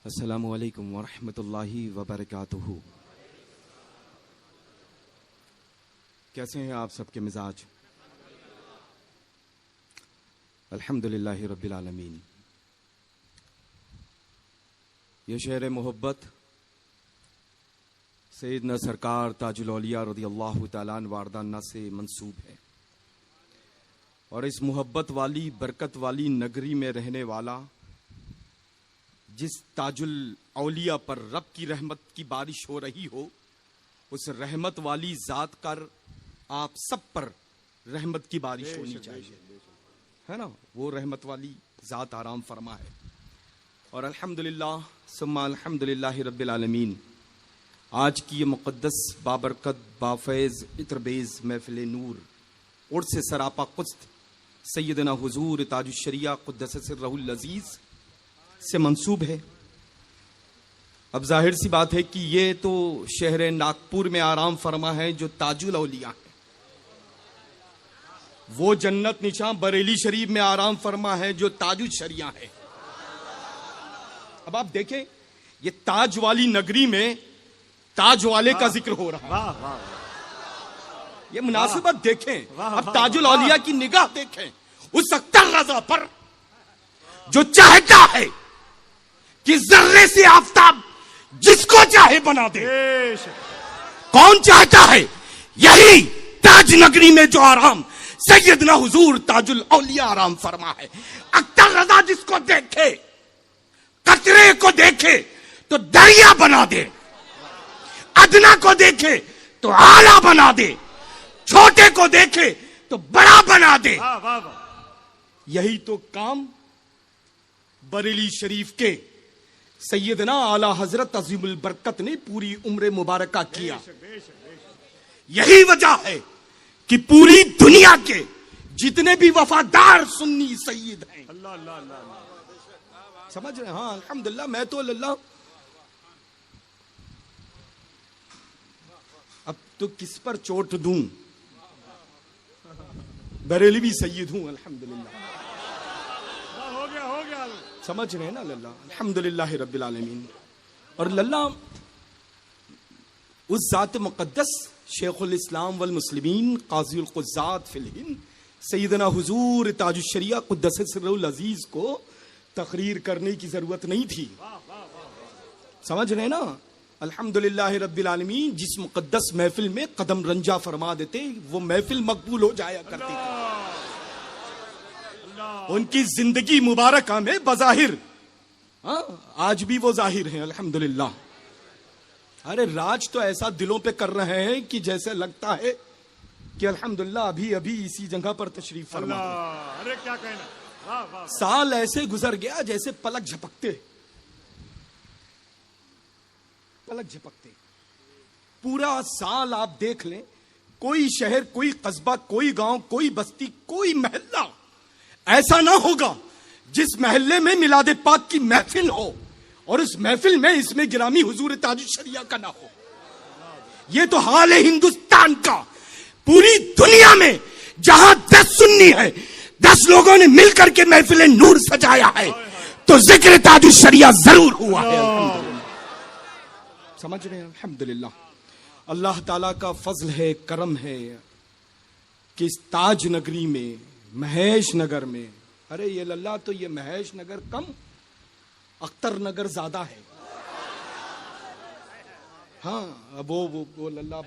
अस्सलामु अलैकुम वरहमतुल्लाहि वबरकातुहू। कैसे हैं आप सबके मिजाज? अल्हम्दुलिल्लाहि रब्बिल आलमीन। ये शेर मोहब्बत सैयदना सरकार ताजुल औलिया रज़ियल्लाहु ताला अन्हु वारदाना से मंसूब है और इस मोहब्बत वाली बरकत वाली नगरी में रहने वाला जिस ताजुल औलिया पर रब की रहमत की बारिश हो रही हो, उस रहमत वाली जात कर आप सब पर रहमत की बारिश होनी चाहिए, है ना। वो रहमत वाली जात आराम फरमा है। और अल्हम्दुलिल्लाह सुम्मा अल्हम्दुलिल्लाहि रब्बिल आलमीन, आज की ये मुक़द्दस बाबरकत बाफैज़ इत्रबेज़ महफ़िल नूर उर्स सरापा कुस्त सैयदना हुजूर ताजुश शरिया क़ुद्दस सिर्रहुल अज़ीज़ से मंसूब है। अब जाहिर सी बात है कि ये तो शहर नागपुर में आराम फरमा है जो ताजुल औलिया है। वो जन्नत निशां बरेली शरीफ में आराम फरमा है जो ताजुल शरिया है। अब आप देखें, ये ताज वाली नगरी में ताज वाले का जिक्र हो रहा है। वाह वाह, ये मुनासिबत देखें। अब ताजुल औलिया की निगाह देखें उस अख्तर रजा पर जो चाहता है कि जर्रे से आफताब जिसको चाहे बना दे। कौन चाहता है? यही ताज नगरी में जो आराम सैयदना हुजूर ताजुल औलिया आराम फरमा है। अख्तर रजा जिसको देखे, कतरे को देखे तो दरिया बना दे, अदना को देखे तो आला बना दे, छोटे को देखे तो बड़ा बना दे। यही तो काम बरेली शरीफ के सैयदना आला हजरत अजीमुल बरकत ने पूरी उम्र मुबारका किया। यही वजह है कि पूरी दुनिया के जितने भी वफादार सुन्नी सैयद हैं, अल्लाह अल्लाह अल्लाह, समझ रहे हैं? हाँ अल्हम्दुलिल्लाह। मैं तो अल्लाह, अब तो किस पर चोट दूं, बरेली भी सैयद हूं अल्हम्दुलिल्लाह। हो गया, समझ रहे हैं ना लल्ला? अल्हम्दुलिल्लाह रब्बिल आलमीन। और लल्ला उस जात मुक़द्दस शेखुल इस्लाम वल मुस्लिमीन काज़ीउल क़ुज़्ज़ात फिल हिंद सैयदना हुजूर ताजुश शरिया क़ुद्दस सिर्रुल अज़ीज़ को तकरीर करने की जरूरत नहीं थी। समझ रहे हैं ना? अल्हम्दुलिल्लाह रब्बिल आलमीन। जिस मुक़द्दस महफिल में कदम रंजा फरमा देते, वो महफिल मकबूल हो जाया करती थी। उनकी जिंदगी मुबारक में बज़ाहिर, आज भी वो जाहिर हैं अल्हम्दुलिल्लाह। अरे राज तो ऐसा दिलों पे कर रहे हैं कि जैसे लगता है कि अल्हम्दुलिल्लाह अभी अभी इसी जगह पर तशरीफ फरमा। अरे क्या कहना, वाह वाह। साल ऐसे गुजर गया जैसे पलक झपकते, पलक झपकते। पूरा साल आप देख लें, कोई शहर, कोई कस्बा, कोई गांव, कोई बस्ती, कोई महल्ला ऐसा ना होगा जिस महल्ले में मिलादे पाक की महफिल हो और उस महफिल में इसमें गिरामी हुजूर ताजुश शरिया का ना हो। ये तो हाल है हिंदुस्तान का। पूरी दुनिया में जहां 10 सुन्नी है, 10 लोगों ने मिलकर के महफिल नूर सजाया है, तो जिक्र ताजुश शरिया जरूर हुआ है अल्हम्दुलिल्लाह। समझ रहे हैं? अल्हम्दुलिल्लाह। अल्लाह ताला का फजल है, करम है कि इस ताज नगरी में, महेश नगर में, अरे ये लल्ला तो ये महेश नगर कम, अख्तर नगर ज्यादा है। हाँ वो लल्ला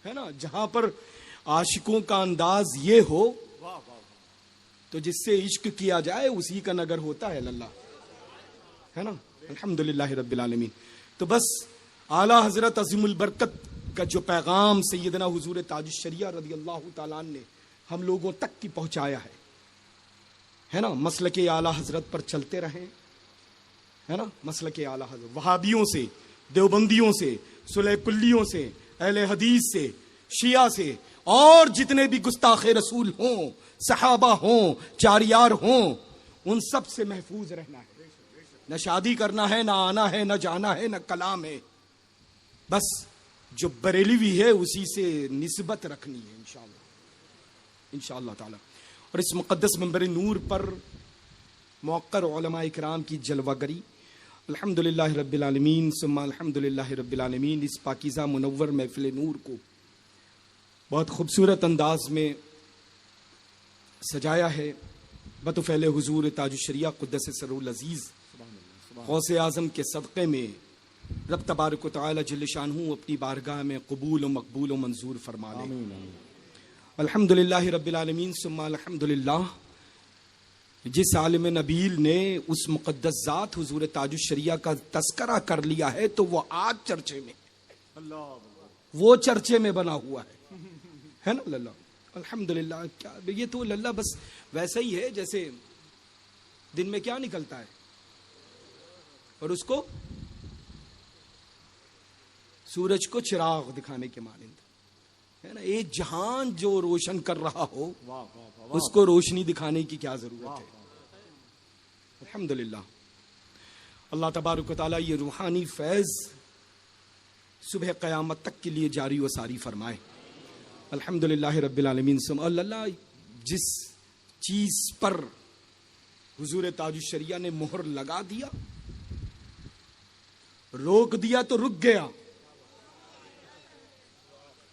है ना, जहां पर आशिकों का अंदाज ये हो तो जिससे इश्क किया जाए उसी का नगर होता है लल्ला, है ना। अल्हम्दुलिल्लाह रब्बिल आलमीन। तो बस आला हजरत अजीमुल बरकत का जो पैगाम सैयदना हुजूर ताजुश शरिया रज़ियल्लाहु ताला अन्हु ने हम लोगों तक की पहुंचाया है ना। मसलके आला हजरत पर चलते रहें, है ना। मसलके आला हजरत, वहाबियों से, देवबंदियों से, सुलह कुल्लियों से, अहले हदीस से, शिया से, और जितने भी गुस्ताखे रसूल हों, सहाबा हों, चारियार हों, उन सब से महफूज रहना है। न शादी करना है, न आना है, न जाना है, न कलाम है। बस जो बरेलवी है उसी से निस्बत रखनी है इंशाअल्लाह ताला। और इस मुक़द्दस मंबर नूर पर मौक़र उलमा इकराम की जलवागरी, अल्हम्दुलिल्लाह रब्बिल आलमीन सुम्मा अल्हम्दुलिल्लाह रब्बिल आलमीन। इस पाकीज़ा मुनव्वर महफिल नूर को बहुत खूबसूरत अंदाज में सजाया है बतफ़ैल हुजूर ताजुश्शरिया क़ुद्दस सिर्रुल अज़ीज़ गौसे आज़म के सदक़े में रब तबारक व तआला जल्ल शानहू अपनी बारगाह में कबूल व मकबूल व मंजूर फरमा ले। अल्हम्दुलिल्लाह रब्बिल आलमीन सुम्मा अल्हम्दुलिल्लाह। जिस आलिम नबील ने उस मुक़द्दस ज़ात हुजूर ताजुश्शरिया का तस्करा कर लिया है तो वो आज चर्चे में, वो चर्चे में बना हुआ है ना लल्ला। अल्हम्दुलिल्लाह। क्या ये तो लल्ला बस वैसा ही है जैसे दिन में क्या निकलता है और उसको सूरज को चिराग दिखाने के मानिंद है ना। एक जहान जो रोशन कर रहा हो उसको रोशनी दिखाने की क्या जरूरत है। अल्हम्दुलिल्लाह। अल्लाह तबारक व तआला ये रूहानी फैज सुबह क़यामत तक के लिए जारी व सारी फरमाए। अल्हम्दुलिल्लाह रब्बिल आलमीन। अल्लाह जिस चीज पर हुजूर ताजुश्शरिया ने मोहर लगा दिया, रोक दिया तो रुक गया,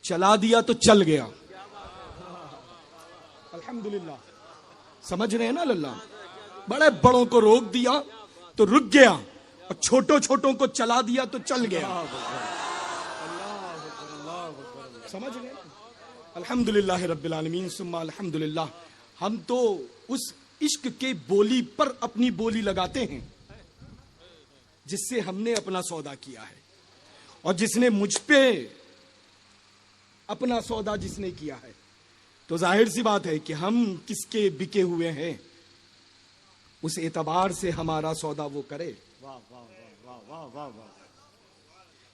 चला दिया तो चल गया। अल्हम्दुलिल्लाह। समझ रहे हैं ना लल्ला। बड़े बड़ों को रोक दिया तो रुक गया और छोटों छोटों को चला दिया तो चल गया। समझ रहे हैं। अल्हम्दुलिल्लाह रब्बिल आलमीन सुम्मा अल्हम्दुलिल्लाह। हम तो उस इश्क के बोली पर अपनी बोली लगाते हैं जिससे हमने अपना सौदा किया है, और जिसने मुझ पे अपना सौदा जिसने किया है तो जाहिर सी बात है कि हम किसके बिके हुए हैं उस एतबार से हमारा सौदा वो करे। वाह वाह वाह वाह वाह वाह।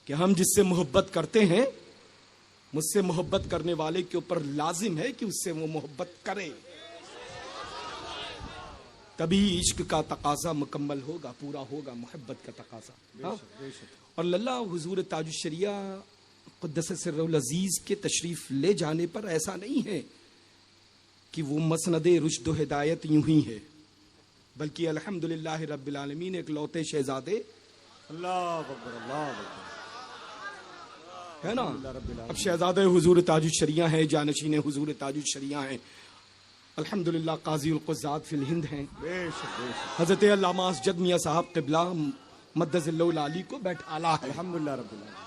कि हम जिससे मोहब्बत करते हैं, मुझसे मोहब्बत करने वाले के ऊपर लाजिम है कि उससे वो मोहब्बत करे, तभी इश्क का तकाजा मुकम्मल होगा, पूरा होगा मोहब्बत का तकाजा। हाँ? और लल्ला हुजूर ताजुश्शरिया क़ुद्दस सिर्रुल अज़ीज़ के तशरीफ ले जाने पर ऐसा नहीं है कि वो मसनदे रुश्द व हिदायत यूं ही है, बल्कि अल्हम्दुलिल्लाह रब्बिल आलमीन एक लौते शहजादे अल्लाह अकबर अल्लाह अकबर है ना। अब शहजादे हुजूर ताजुश्शरिया हैं, जानशीन हुजूर ताजुश्शरिया हैं। अल्हम्दुलिल्लाह काज़ीउल क़ुज़्ज़ात फिल हिंद हैं। हज़रत अल्लामा असजद मियां साहब क़िबला मद्दज़िल्लहुल आली को बैठाला है। अल्हम्दुलिल्लाह रब्बिल आलमीन।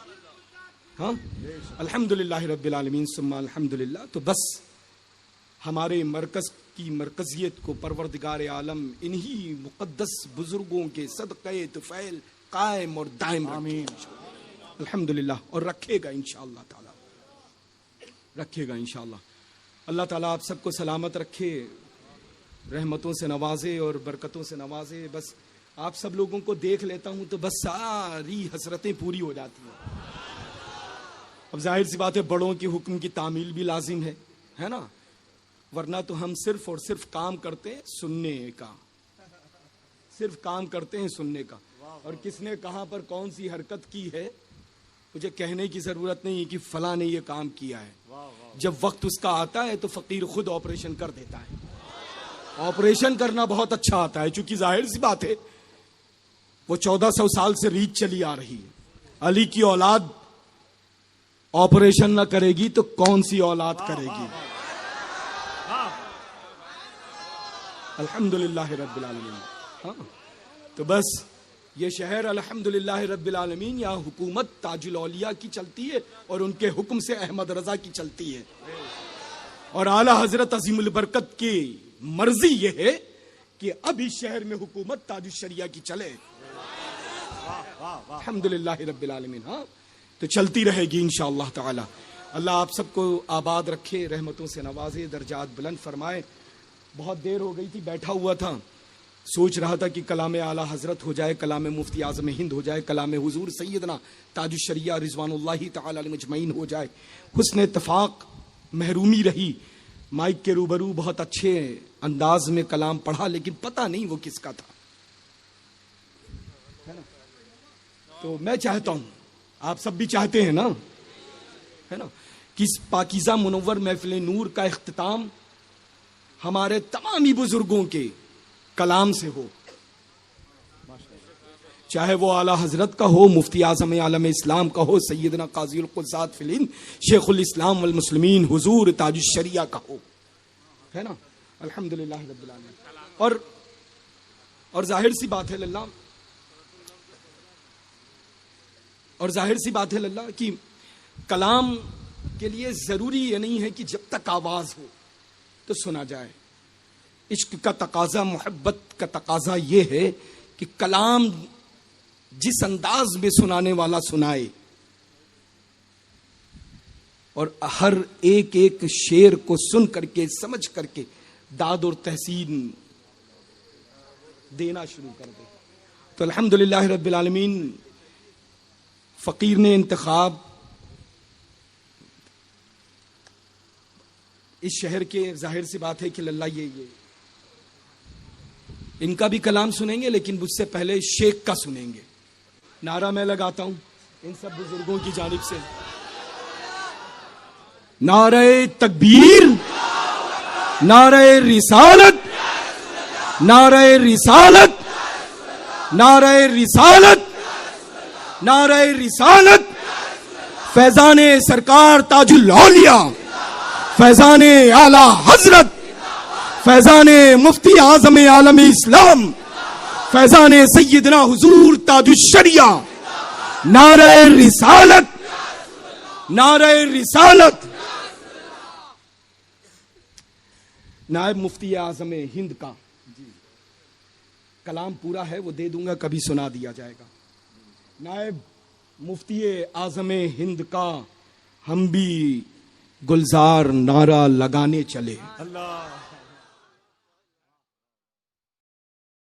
हाँ अल्हम्दुलिल्लाह रब्बिल आलमीन सुम्मा अल्हम्दुलिल्लाह। तो बस हमारे मरकज़ की मरकज़ियत को परवरदिगार आलम इन्हीं मुक़द्दस बुजुर्गों के सदक़े तुफ़ैल कायम और दायम आमीन अल्हम्दुलिल्लाह। और रखेगा इंशाअल्लाह ताला, रखेगा इंशाअल्लाह। अल्लाह ताला आप सबको सलामत रखे, रहमतों से नवाजे और बरकतों से नवाजे। बस आप सब लोगों को देख लेता हूं तो बस सारी हसरतें पूरी हो जाती हैं। अब जाहिर सी बात है बड़ों के हुक्म की तामील भी लाजिम है ना, वरना तो हम सिर्फ और सिर्फ काम करते हैं सुनने का, सिर्फ काम करते हैं सुनने का। और किसने कहां पर कौन सी हरकत की है मुझे कहने की जरूरत नहीं है कि फला ने ये काम किया है। जब वक्त उसका आता है तो फकीर खुद ऑपरेशन कर देता है। ऑपरेशन करना बहुत अच्छा आता है, क्योंकि जाहिर सी बात है वो 1400 साल से रीत चली आ रही है। अली की औलाद ऑपरेशन न करेगी तो कौन सी औलाद करेगी। अल्हम्दुलिल्लाह रब्बिल आलमीन। हाँ तो बस ये शहर अल्हम्दुलिल्लाह रब्बिल आलमीन, यहाँ हुकूमत ताजुल औलिया की चलती है और उनके हुक्म से अहमद रजा की चलती है। और आला हजरत अजीमुल बरकत की मर्जी ये है कि अब इस शहर में हुकूमत ताजुश्शरिया की चले। अल्हम्दुलिल्लाह रब्बिल आलमीन। हाँ तो चलती रहेगी इंशाअल्लाह ताला। अल्लाह आप सबको आबाद रखे, रहमतों से नवाजे, दर्जात बुलंद फरमाए। बहुत देर हो गई थी, बैठा हुआ था, सोच रहा था कि कलाम आला हजरत हो जाए, कलाम मुफ्ती आज़म हिंद हो जाए, कलाम हुजूर सैयदना ताजुश्शरिया रिज़वानुल्लाहि तआला अलैहि मजमईन हो जाए। हुस्न इत्तफाक महरूमी रही, माइक के रूबरू बहुत अच्छे अंदाज में कलाम पढ़ा, लेकिन पता नहीं वो किसका था, है ना। तो मैं चाहता हूं, आप सब भी चाहते हैं ना, है ना, कि इस पाकीज़ा मुनव्वर महफिल नूर का इख्तिताम हमारे तमामी बुजुर्गों के कलाम से हो। चाहे वो आला हजरत का हो, मुफ्ती आजम आलम इस्लाम का हो, सैयदना काजी उल कुद्सात फिल हिंद शेखुल इस्लाम वल मुस्लिमीन हुजूर ताजुश शरिया का हो, है ना। अल्हम्दुलिल्लाह रब्बिल आलमीन। और जाहिर सी बात है लल्ला, और जाहिर सी बात है लल्ला कि कलाम के लिए जरूरी ये नहीं है कि जब तक आवाज हो तो सुना जाए। इश्क का तकाजा, मोहब्बत का तकाजा ये है कि कलाम जिस अंदाज में सुनाने वाला सुनाए और हर एक एक शेर को सुन करके समझ करके दाद और तहसीन देना शुरू कर दे। तो अल्हम्दुलिल्लाह रब्बिल आलमीन, फकीर ने इंतखाब इस शहर के, जाहिर सी बात है कि लल्ला ये इनका भी कलाम सुनेंगे, लेकिन मुझसे पहले शेख का सुनेंगे। नारा मैं लगाता हूं इन सब बुजुर्गों की जानिब से, नारे तकबीर, नारे रिसालत, नारे रिसालत, नारे रिसालत, नारे रिसालत, फैजाने सरकार ताजुल औलिया, फैजाने आला हजरत, फैजाने मुफ्ती आजम आलम इस्लाम, फैजाने सैयदना हुजूर ताजुश शरिया, नारे रिसालत, नारे रिसालत। नायब मुफ्ती आजम हिंद का कलाम पूरा है, वो दे दूंगा, कभी सुना दिया जाएगा। नायब मुफ्ती आजम हिंद का हम भी गुलजार नारा लगाने चले। अल्लाह